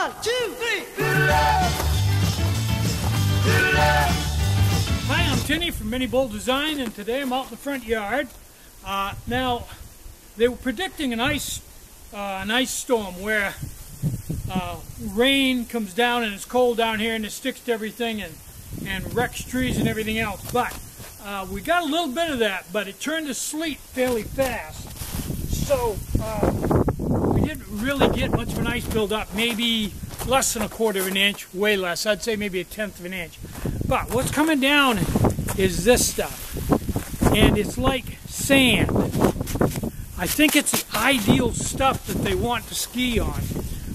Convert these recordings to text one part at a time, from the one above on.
1, 2, 3. Hi, I'm Tinny from Mini Bull Design, and today I'm out in the front yard. Now, they were predicting an ice storm where rain comes down and it's cold down here and it sticks to everything and wrecks trees and everything else. But we got a little bit of that, but it turned to sleet fairly fast. So we didn't really get much of an ice buildup, maybe less than 1/4 of an inch, way less. I'd say maybe 1/10 of an inch. But what's coming down is this stuff, and it's like sand. I think it's the ideal stuff that they want to ski on.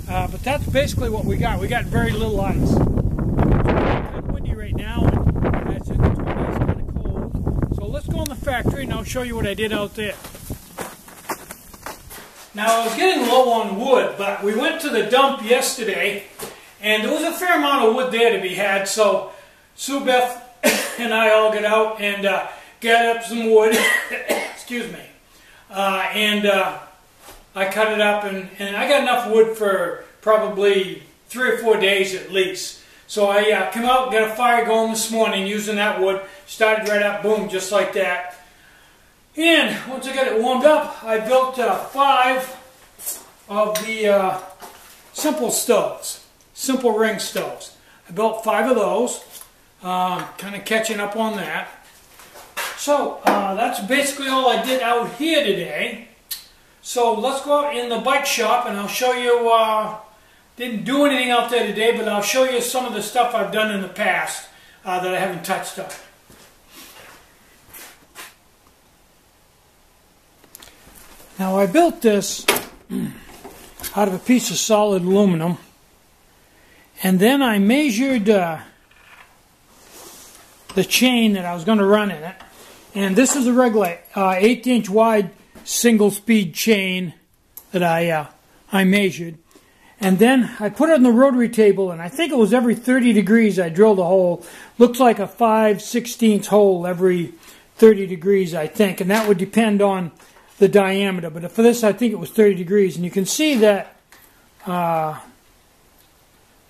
But that's basically what we got. We got very little ice. It's kind of windy right now, and it's in the 20s, kind of cold. So let's go in the factory and I'll show you what I did out there. Now, I was getting low on wood, but we went to the dump yesterday, and there was a fair amount of wood there to be had, so Sue Beth and I all get out and get up some wood, excuse me, and I cut it up, and I got enough wood for probably 3 or 4 days at least. So I came out, got a fire going this morning using that wood, started right up, boom, just like that. And once I got it warmed up, I built 5 of the simple stoves, simple ring stoves. I built 5 of those, kind of catching up on that. So that's basically all I did out here today. So let's go out in the bike shop and I'll show you, didn't do anything out there today, but I'll show you some of the stuff I've done in the past that I haven't touched on. Now I built this out of a piece of solid aluminum, and then I measured the chain that I was going to run in it, and this is a regular 1/8" wide single speed chain that I measured, and then I put it on the rotary table, and I think it was every 30 degrees I drilled a hole. Looks like a 5/16 hole every 30 degrees, I think, and that would depend on the diameter, but for this I think it was 30 degrees, and you can see that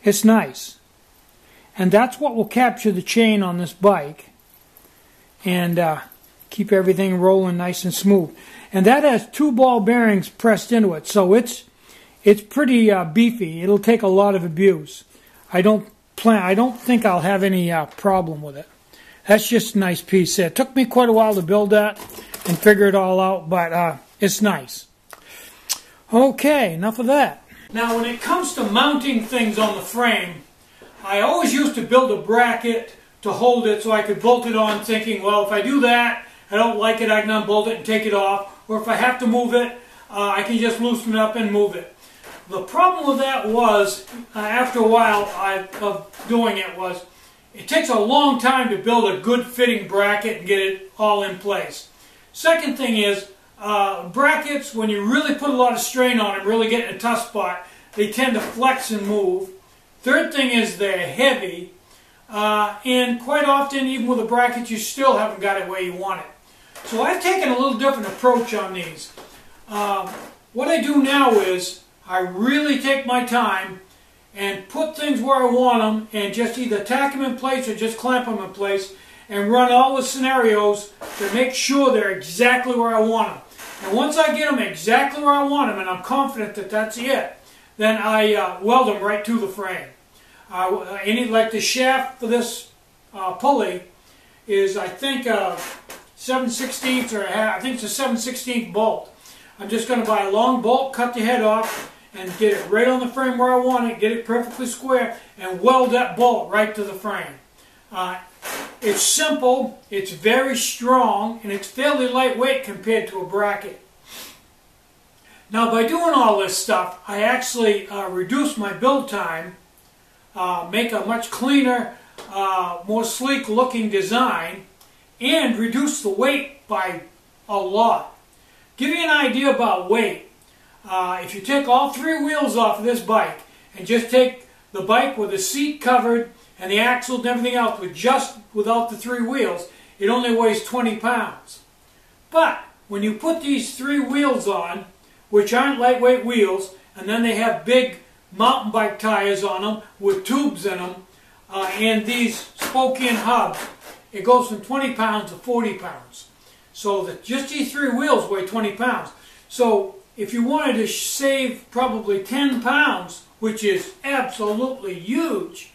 it's nice, and that's what will capture the chain on this bike and keep everything rolling nice and smooth. And that has 2 ball bearings pressed into it, so it's pretty beefy. It'll take a lot of abuse. I don't think I'll have any problem with it. That's just a nice piece there. It took me quite a while to build that and figure it all out, but it's nice. Okay, enough of that. Now, when it comes to mounting things on the frame, I always used to build a bracket to hold it so I could bolt it on, thinking, well, if I do that, I don't like it, I can unbolt it and take it off, or if I have to move it, I can just loosen it up and move it. The problem with that was, after a while of doing it, was it takes a long time to build a good fitting bracket and get it all in place. Second thing is, brackets, when you really put a lot of strain on them, really get in a tough spot, they tend to flex and move. Third thing is they're heavy, and quite often, even with a bracket, you still haven't got it where you want it. So I've taken a little different approach on these. What I do now is, I really take my time and put things where I want them, and just either tack them in place or just clamp them in place, and run all the scenarios to make sure they're exactly where I want them. And once I get them exactly where I want them, and I'm confident that that's it, then I weld them right to the frame. Like the shaft for this pulley is, I think, 7/16 or I think it's a 7/16 bolt. I'm just going to buy a long bolt, cut the head off, and get it right on the frame where I want it, get it perfectly square, and weld that bolt right to the frame. It's simple, it's very strong, and it's fairly lightweight compared to a bracket. Now, by doing all this stuff, I actually reduce my build time, make a much cleaner, more sleek looking design, and reduce the weight by a lot. Give you an idea about weight. If you take all 3 wheels off of this bike and just take the bike with the seat covered and the axle and everything else without the 3 wheels, it only weighs 20 pounds. But when you put these 3 wheels on, which aren't lightweight wheels, and then they have big mountain bike tires on them with tubes in them, and these spoke-in hubs. It goes from 20 pounds to 40 pounds. So just these 3 wheels weigh 20 pounds. So if you wanted to save probably 10 pounds, which is absolutely huge,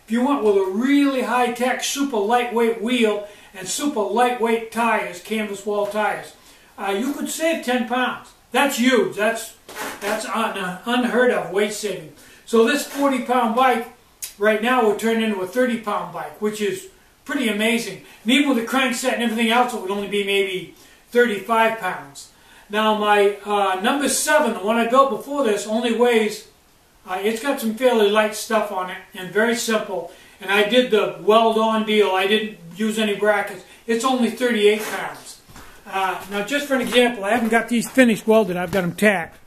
if you went with a really high-tech, super lightweight wheel and super lightweight tires, canvas wall tires, you could save 10 pounds. That's huge. That's unheard of weight saving. So this 40-pound bike right now would turn into a 30-pound bike, which is pretty amazing. And even with the crankset and everything else, it would only be maybe 35 pounds. Now my number 7, the one I built before this, only weighs, it's got some fairly light stuff on it and very simple. And I did the weld-on deal. I didn't use any brackets. It's only 38 pounds. Now just for an example, I haven't got these finished welded. I've got them tacked.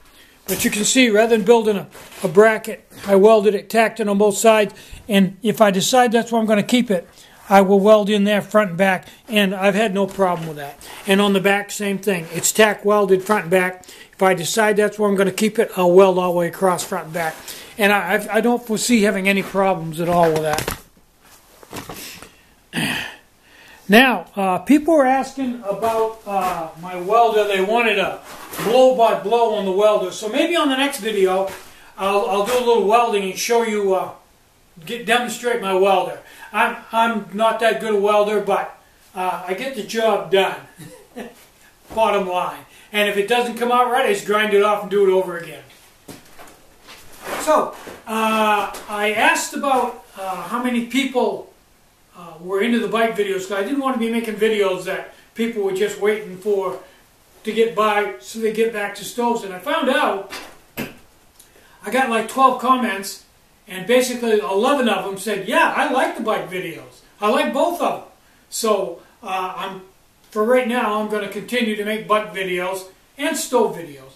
But you can see, rather than building a bracket, I welded it, tacked it on both sides. And if I decide that's where I'm going to keep it, I will weld in there front and back, and I've had no problem with that. And on the back, same thing. It's tack welded front and back. If I decide that's where I'm going to keep it, I'll weld all the way across front and back. And I don't foresee having any problems at all with that. Now, people were asking about my welder. They wanted a blow-by-blow on the welder. So maybe on the next video, I'll do a little welding and show you, demonstrate my welder. I'm not that good a welder, but I get the job done, bottom line. And if it doesn't come out right, I just grind it off and do it over again. So, I asked about how many people were into the bike videos, because I didn't want to be making videos that people were just waiting for to get by so they get back to stoves. And I found out, I got like 12 comments, and basically 11 of them said, yeah, I like the bike videos. I like both of them. So for right now, I'm going to continue to make bike videos and stove videos.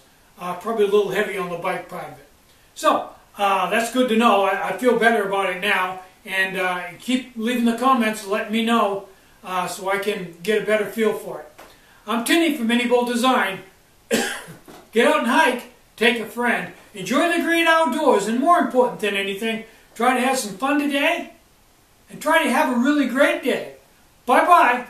Probably a little heavy on the bike part of it. So that's good to know. I feel better about it now. And keep leaving the comments and letting me know so I can get a better feel for it. I'm Tinny from Mini Bull Design. Get out and hike. Take a friend. Enjoy the great outdoors, and more important than anything, try to have some fun today, and try to have a really great day. Bye-bye.